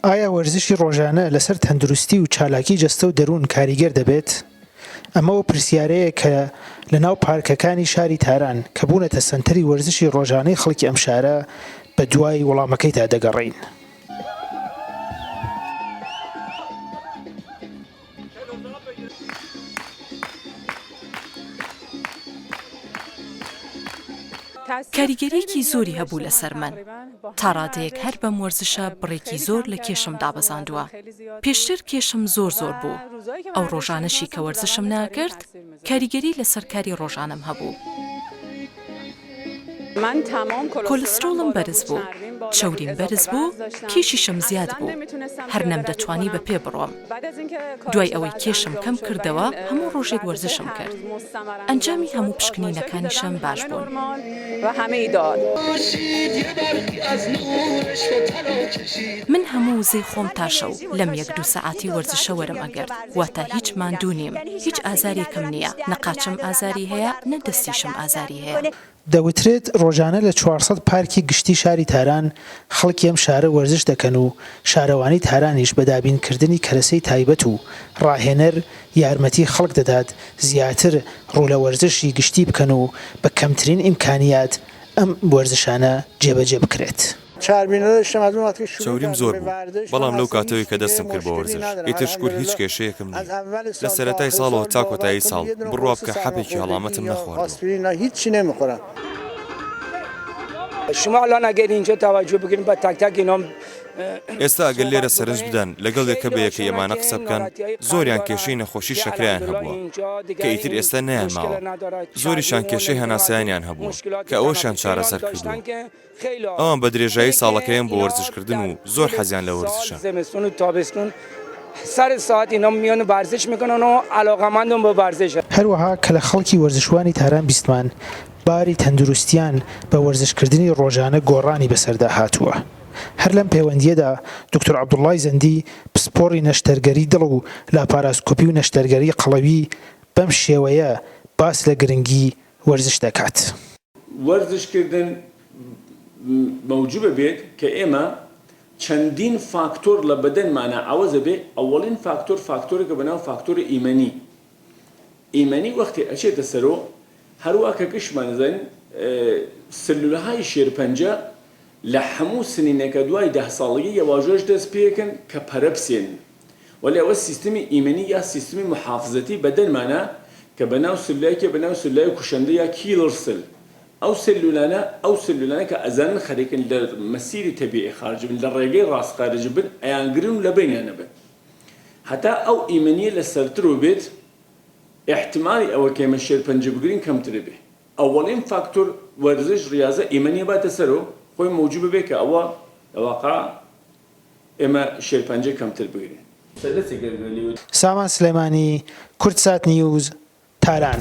ئایا وەرزشی ڕۆژانە لەسەر تەندروستی و چالاکی جەستە و دەروون کاریگەر دەبێت؟ ئەمەوە پرسیارەیە کە لەناو پارکەکانی شاری تاران کە بوونەتە سەنتەری وەرزشی ڕۆژانەی خەڵکی ئەم شارە بە دوای وەڵامەکەیدا دەگەڕین. کاریگەریەکی زۆری هەبوو لەسەر من. تا ڕادەیەک هەر بەم وەرزشە بڕێکی زۆر لە کێشم دابەزاندووە. پێشتر کێشم زۆر بوو. ئەو ڕۆژانەشی کە وەرزشم ناکرد، کاریگەری لەسەر کاری ڕۆژانەم هەبوو. کۆلسترۆڵم بەرز بوو، چەوریم بەرز بوو، کێشیشم زیاد بوو، هەر نەمدەتوانی بە پێ بڕۆم. دوای ئەوەی کێشم کەم کردەوە هەموو ڕۆژێک وەرزشم کرد. ئەنجامی هەموو پشکنینەکانیشم باش بوون. من هەموو وزەی خۆم تاشە و لەم 1-2 سەعاتی وەرزشە وەرم ئەگەرد، واتە هیچ ماندوو نیم، هیچ ئازارێکم نییە، نەقاچم ئازاری هەیە، نەدەستیشم ئازاری هەیە. دەوترێت ڕۆژانە لە 400 پارکی گشتی شاری تاران خەڵکی ئەم شارە وەرزش دەکەن و شارەوانی تارانیش بە دابینکردنی کەرەسەی تایبەت و ڕاهێنەر یارمەتی خەڵک دەدات زیاتر ڕوو لە وەرزشی گشتی بکەن و بە کەمترین ئیمکانیات ئەم وەرزشانە جێبەجێ بکرێت. چەوریم زۆر بوو، بەڵام لەو کاتەوەی کە دەستم کرد بە وەرزش ئیتر شکور هیچ کێشەیەکم نییە. لە سەرەتای ساڵەوە تا کۆتایی ساڵ بڕوا بکە حەبێکی هەڵامەتم نەخواردەوە. شما الان اگر اینجا توجه بگیریم با تک تک اینام ئێستا ئەگەر لێرە سەرنج بدەن لەگەڵ یەکە بە یەکەی ئەمانە قسە بکەن، زۆریان کێشەی نەخۆشی شەکرەیان هەبووە کە ئیتر ئێستا نەیان ماوە. زۆریشان کێشەی هەناسەیانیان هەبووە کە ئەوەشان چارەسەر کردووە. ئەوان بە درێژایی ساڵەکەیان بۆ وەرزشکردن و زۆر حەزیان لە وەرزشە. سر ساعت اینا میان ورزش میکنن و علاقمندن به ورزش. هەروەها کە لە خەڵکی وەرزشوانی تاران بیستمان باری تەندروستیان بە وەرزشکردنی ڕۆژانە گۆڕانی بەسەردا هاتووە. هەر لەم پەیوەندیەدا دکتۆر عەبدوڵڵای زەندی پسپۆڕی نەشتەرگەری دڵ و لاپاراسکۆپی و نەشتەرگەری قەڵەوی بەم شێوەیە باس لە گرنگی وەرزش دەکات. وەرزشکردن موجوبە بێت کە ئێمە چەندین فاکتۆر لە بەدەنمانە ئاوەزە بێ. ئەوەڵین فاکتۆرێکە بەناو فاکتۆری ئیمەنی. ئیمەنی وەختی ئەچێتە سەرۆ هەروە کە گشتمانەزانین سلولەهای شێرپەنجە لە هەموو سنینەکە دوای 10 ساڵگی یەواژۆش دەست پێکەن کە پەرە بسێن. وەلی ئەوە سیستمی ئیمەنی یا سیستمی محافزەتی بەدەنمانە کە بەناو سلولایەکە بەناو سلولای کوشەندە یا کیلر سل. ئەو سلولانە کە ئەزانن خەریکن لە مەسیری تەبیعی خارج بن، لە ڕێگەی ڕاست خارج بن، ئەیانگرن و لە بینیانە بن. هەتا ئەو ئیمەنیە لە سەرتر و بێت احتمالی ئەوە کە ئێمە شێرپەنجە بگرین کەمتر بێ. ئەوەڵین فاکتۆر وەرزش ڕیاضە ئیمەنیە باتە سەرەوە خۆی موجوب بێ کە ئەوە لەواقع ئێمە شێرپەنجە کەمتر بگرین. سامان سلێمانی، کورتسات نیوز، تاران.